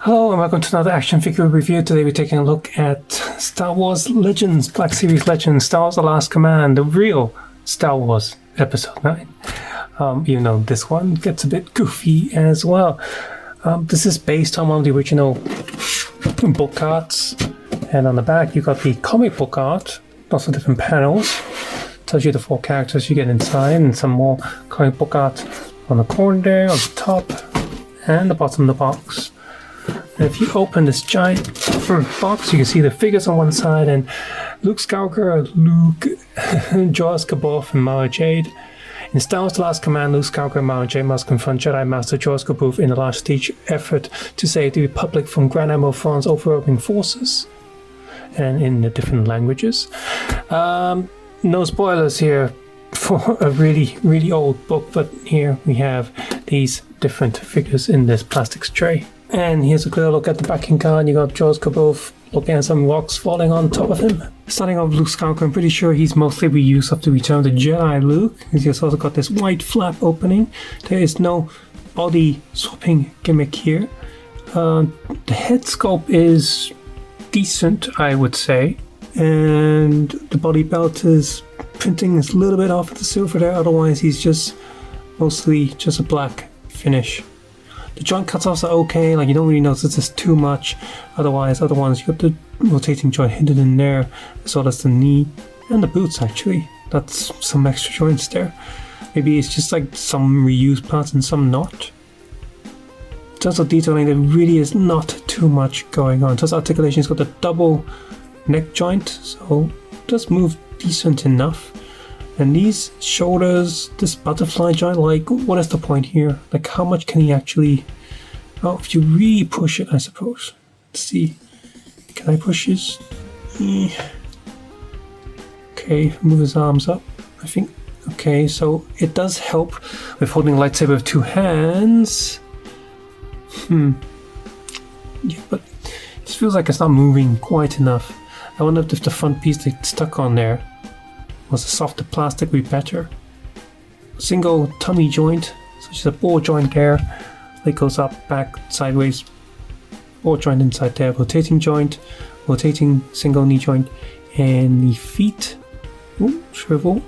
Hello and welcome to another action figure review. Today we're taking a look at Star Wars Legends, Black Series Legends, Star Wars The Last Command, the real Star Wars Episode 9. Even though this one gets a bit goofy as well. This is based on one of the original book arts. And on the back you got the comic book art, lots of different panels. Tells you the 4 characters you get inside and some more comic book art on the corner there, on the top, and the bottom of the box. And if you open this giant box, you can see the figures on one side and Luuke Skywalker, Luuke, Joruus C'baoth, and Mara Jade. In Star Wars The Last Command, Luuke Skywalker and Mara Jade must confront Jedi Master Joruus C'baoth in a large-stage effort to save the Republic from Grand Admiral Thrawn's overwhelming forces. And in the different languages. No spoilers here for a really, really old book, but here we have these different figures in this plastic tray. And here's a clear look at the backing card. You got Joruus C'baoth looking at some rocks falling on top of him. Starting off Luuke Skywalker, I'm pretty sure he's mostly reused of the Return of the Jedi Luke. He's also got this white flap opening. There is no body swapping gimmick here. The head sculpt is decent, I would say. And the body belt is printing is a little bit off of the silver there. Otherwise, he's just mostly just a black finish. The joint cutoffs are okay, like you don't really notice this too much. Otherwise, other ones, you got the rotating joint hidden in there, as well as the knee and the boots actually. That's some extra joints there. Maybe it's just like some reused parts and some not. In terms of detailing, there really is not too much going on. In terms of articulation, it's got the double neck joint, so it does move decent enough. And these shoulders, this butterfly joint, like, what is the point here? Like, how much can he actually... Oh, if you really push it, I suppose. Let's see. Can I push his... Okay, move his arms up, I think. Okay, so it does help with holding a lightsaber with 2 hands. Yeah, but it just feels like it's not moving quite enough. I wonder if the front piece that's stuck on there was a softer plastic would be better. Single tummy joint, such as a ball joint there. Leg goes up, back, sideways. Ball joint inside there. Rotating joint, rotating single knee joint, and the feet. Ooh, shrivel.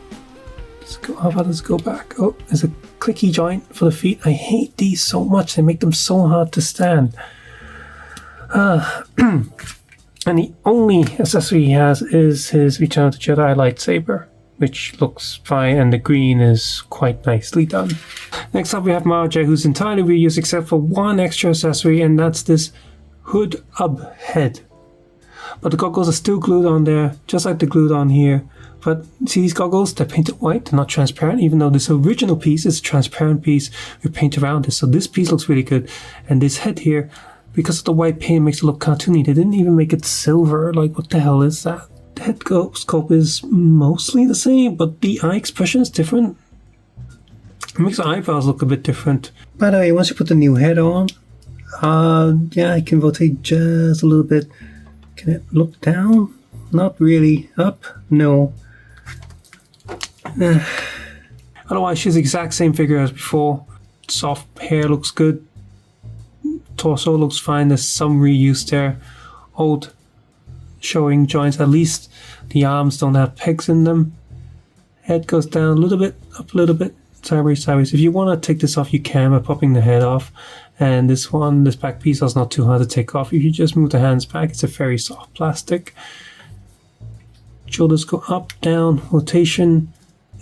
Let's go. How about let's go back? Oh, there's a clicky joint for the feet. I hate these so much. They make them so hard to stand. And the only accessory he has is his Return of the Jedi lightsaber, which looks fine, and the green is quite nicely done. Next up we have Mara Jade, who's entirely reused except for one extra accessory, and that's this hood up head. But the goggles are still glued on there, just like they're glued on here. But see these goggles? They're painted white, they're not transparent, even though this original piece is a transparent piece with paint around it. So this piece looks really good. And this head here, because of the white paint, makes it look cartoony. They didn't even make it silver. Like, what the hell is that? The head sculpt is mostly the same, but the eye expression is different. It makes the eyebrows look a bit different. By the way, once you put the new head on, yeah, I can rotate just a little bit. Can it look down? Not really. Up? No. Otherwise, she's the exact same figure as before. Soft hair looks good. Torso looks fine. There's some reuse there. Old showing joints. At least the arms don't have pegs in them. Head goes down a little bit, up a little bit, sideways, sideways. If you want to take this off, you can by popping the head off. And this back piece is not too hard to take off. If you just move the hands back, it's a very soft plastic. Shoulders go up, down, rotation.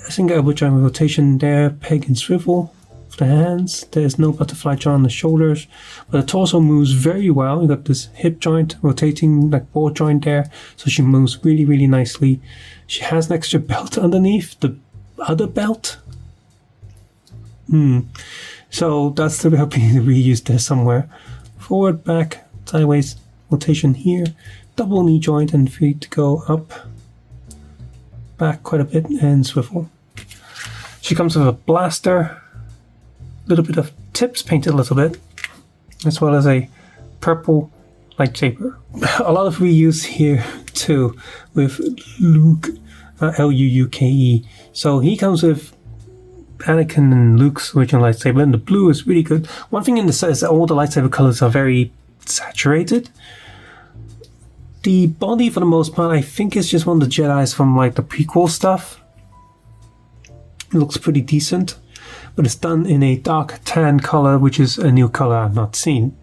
I think I would join with rotation there, peg and swivel. The hands, there's no butterfly joint on the shoulders, but the torso moves very well. You got this hip joint rotating like ball joint there, so she moves really, really nicely. She has an extra belt underneath the other belt. So that's still helping reuse there somewhere. Forward, back, sideways, rotation here, double knee joint, and feet go up, back quite a bit, and swivel. She comes with a blaster. Little bit of tips painted a little bit, as well as a purple lightsaber. A lot of reuse here too with Luke, Luuke. So he comes with Anakin and Luke's original lightsaber, and the blue is really good. One thing in the set is that all the lightsaber colors are very saturated. The body, for the most part, I think is just one of the Jedis from like the prequel stuff. It looks pretty decent, but it's done in a dark tan color, which is a new color I've not seen.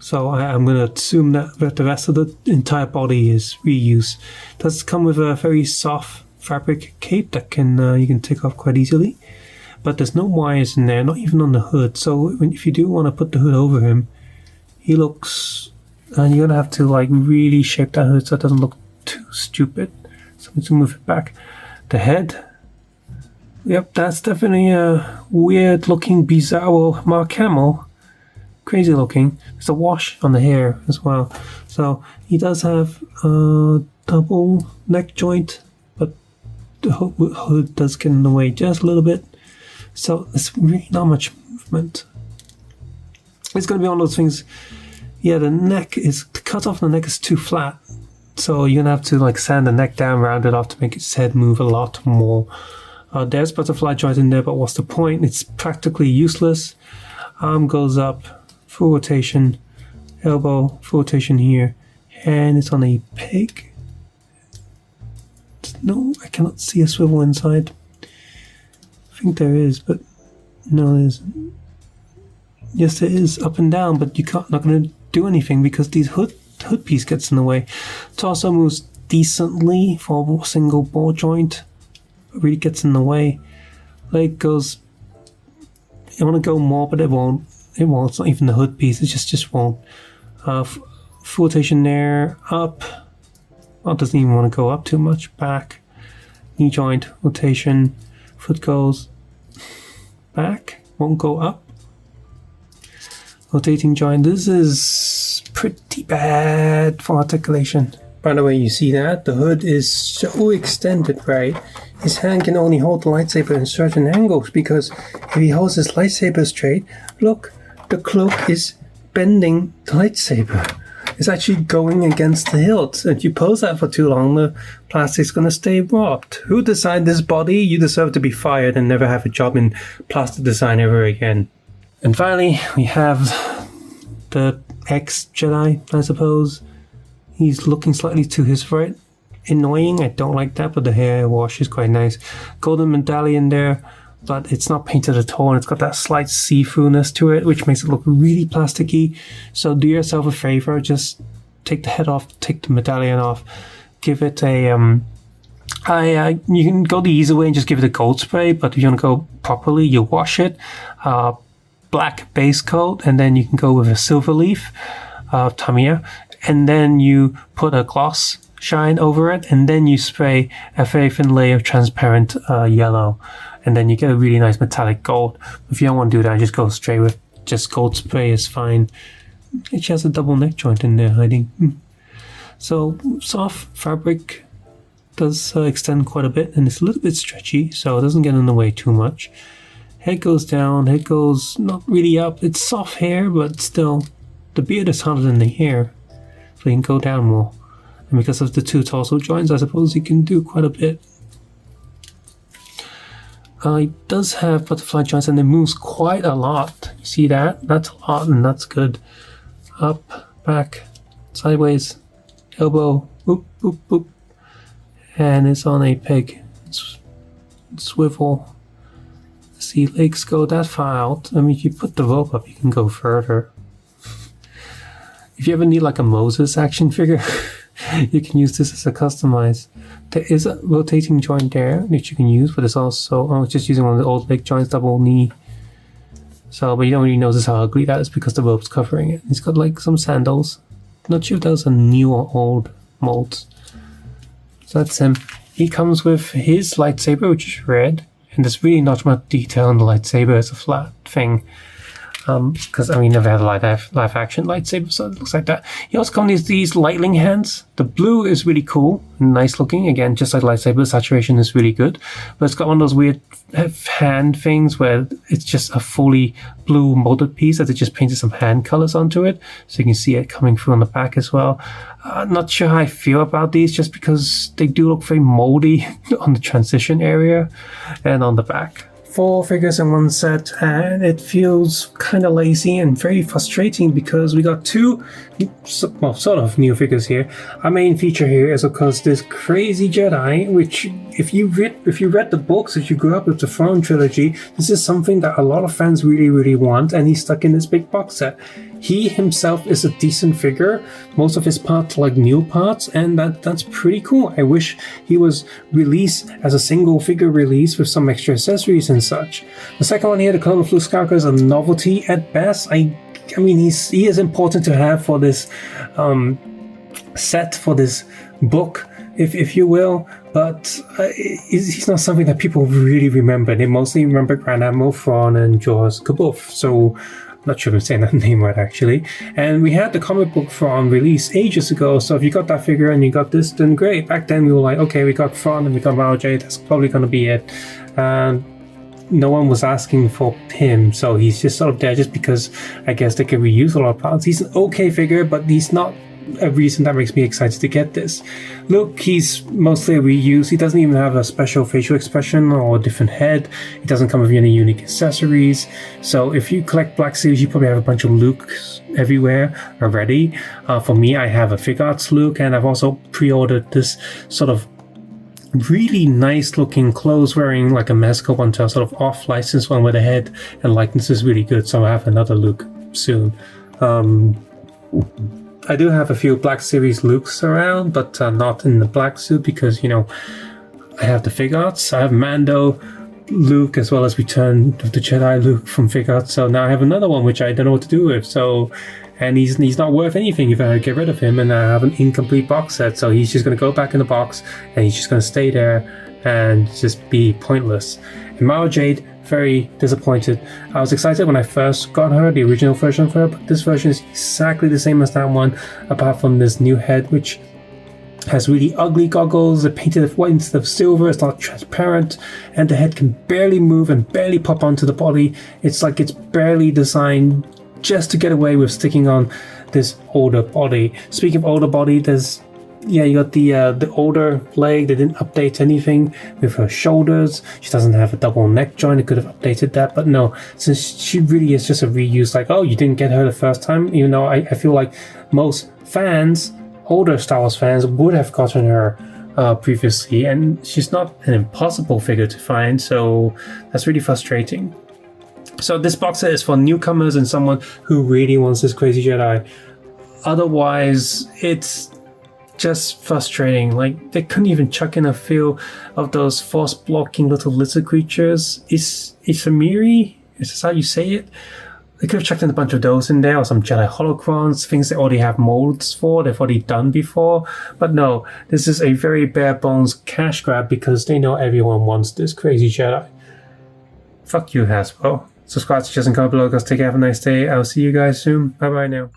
So I'm going to assume that the rest of the entire body is reused. It does come with a very soft fabric cape that you can take off quite easily. But there's no wires in there, not even on the hood. So if you do want to put the hood over him, he looks... And you're going to have to like really shape that hood so it doesn't look too stupid. So I'm going to move it back. The head. Yep, that's definitely a weird looking bizarro Mark Hamill. Crazy looking. There's a wash on the hair as well. So he does have a double neck joint, but the hood does get in the way just a little bit. So there's really not much movement. It's going to be one of those things. Yeah, the cut off the neck is too flat. So you're going to have to like sand the neck down, round it off to make its head move a lot more. There's butterfly joint in there, but what's the point? It's practically useless. Arm goes up. Full rotation, elbow, full rotation here, and it's on a peg. No, I cannot see a swivel inside. I think there is, but no, there isn't. Yes, there is up and down, but not going to do anything because these hood piece gets in the way. Torso moves decently for a single ball joint, but really gets in the way. Leg goes. I want to go more, but it won't. It won't. It's not even the hood piece. It just won't. Full rotation there. Up. Well, it doesn't even want to go up too much. Back. Knee joint. Rotation. Foot goes back. Won't go up. Rotating joint. This is pretty bad for articulation. By the way, you see that? The hood is so extended, right? His hand can only hold the lightsaber in certain angles because if he holds his lightsaber straight, look, the cloak is bending the lightsaber. It's actually going against the hilt. If you pose that for too long, the plastic's going to stay warped. Who designed this body? You deserve to be fired and never have a job in plastic design ever again. And finally, we have the ex-Jedi, I suppose. He's looking slightly to his right. Annoying, I don't like that, but the hair wash is quite nice. Golden medallion there, but it's not painted at all, and it's got that slight see-throughness to it, which makes it look really plasticky. So do yourself a favor, just take the head off, take the medallion off, give it a... you can go the easy way and just give it a gold spray, but if you want to go properly, you wash it. Black base coat, and then you can go with a silver leaf, Tamiya, and then you put a gloss shine over it, and then you spray a very thin layer of transparent yellow, and then you get a really nice metallic gold. If you don't want to do that, just go straight with just gold spray is fine. It has a double neck joint in there hiding. So soft fabric does extend quite a bit, and it's a little bit stretchy, so it doesn't get in the way too much. Head goes down, head goes not really up. It's soft hair, but still, the beard is harder than the hair, so you can go down more. And because of the two torso joints, I suppose you can do quite a bit. It does have butterfly joints, and it moves quite a lot. You see that? That's a lot, and that's good. Up, back, sideways, elbow, boop, boop, boop. And it's on a peg. Swivel. See, legs go that far out. I mean, if you put the rope up, you can go further. If you ever need like a Moses action figure, you can use this as a customize. There is a rotating joint there that you can use, but it's also, I was just using one of the old leg joints, double knee. So, but you don't really notice how ugly that is because the rope's covering it. He's got like some sandals. Not sure if those are new or old molds. So that's him. He comes with his lightsaber, which is red. And there's really not much detail on the lightsaber. It's a flat thing. Because, I mean, never had a live action lightsaber, so it looks like that. He also comes with these lightning hands. The blue is really cool and nice looking. Again, just like lightsaber, saturation is really good. But it's got one of those weird hand things where it's just a fully blue molded piece that they just painted some hand colors onto it. So you can see it coming through on the back as well. Not sure how I feel about these, just because they do look very moldy on the transition area and on the back. 4 figures in one set, and it feels kind of lazy and very frustrating because we got 2, well, sort of new figures here. Our main feature here is, of course, this crazy Jedi, which if you read the books, if you grew up with the Throne trilogy, this is something that a lot of fans really want, and he's stuck in this big box set. He himself is a decent figure. Most of his parts are like new parts, and that's pretty cool. I wish he was released as a single figure release with some extra accessories and such. The second one here, the Clone of Luuke Skywalker, is a novelty at best. I mean, he is important to have for this set, for this book, if you will, but he's not something that people really remember. They mostly remember Grand Admiral Thrawn and Joruus C'baoth, so not sure if I'm saying that name right, actually. And we had the comic book Thrawn release ages ago, so if you got that figure and you got this, then great. Back then we were like, okay, we got Thrawn and we got Jade, that's probably going to be it. And no one was asking for him, so he's just sort of there just because I guess they can reuse a lot of parts. He's an okay figure, but he's not a reason that makes me excited to get this. Luke, he's mostly a reuse. He doesn't even have a special facial expression or a different head. He doesn't come with any unique accessories. So if you collect Black Series, you probably have a bunch of Lukes everywhere already. For me, I have a Fig Arts Luke, and I've also pre-ordered this sort of really nice looking clothes wearing like a Mezco one, to a sort of off license one where the head and likeness is really good, so I have another Luke soon. I do have a few Black Series Lukes around, but not in the black suit because, you know, I have the Fig Arts. I have Mando Luke as well as Return of the Jedi Luke from Fig Arts, so now I have another one which I don't know what to do with. So, and he's not worth anything if I get rid of him, and I have an incomplete box set, so he's just going to go back in the box and he's just going to stay there and just be pointless. And Mara Jade, very disappointed. I was excited when I first got her, the original version of her, but this version is exactly the same as that one, apart from this new head, which has really ugly goggles. They're painted with white instead of silver. It's not transparent, and the head can barely move and barely pop onto the body. It's like it's barely designed just to get away with sticking on this older body. Speaking of older body, there's you got the older leg. They didn't update anything with her shoulders. She doesn't have a double neck joint. They could have updated that, but no, since she really is just a reuse, like, oh, you didn't get her the first time, even though I feel like most fans, older Star Wars fans, would have gotten her previously, and she's not an impossible figure to find, so that's really frustrating. So this box set is for newcomers and someone who really wants this crazy Jedi. Otherwise, it's just frustrating. Like, they couldn't even chuck in a few of those force blocking little lizard creatures. Ephemery? Is this how you say it? They could have chucked in a bunch of those in there, or some Jedi holocrons, things they already have molds for, they've already done before. But no, this is a very bare bones cash grab because they know everyone wants this crazy Jedi. Fuck you, Hasbro. Subscribe, suggest, and comment below, guys. Take care, have a nice day. I'll see you guys soon. Bye bye now.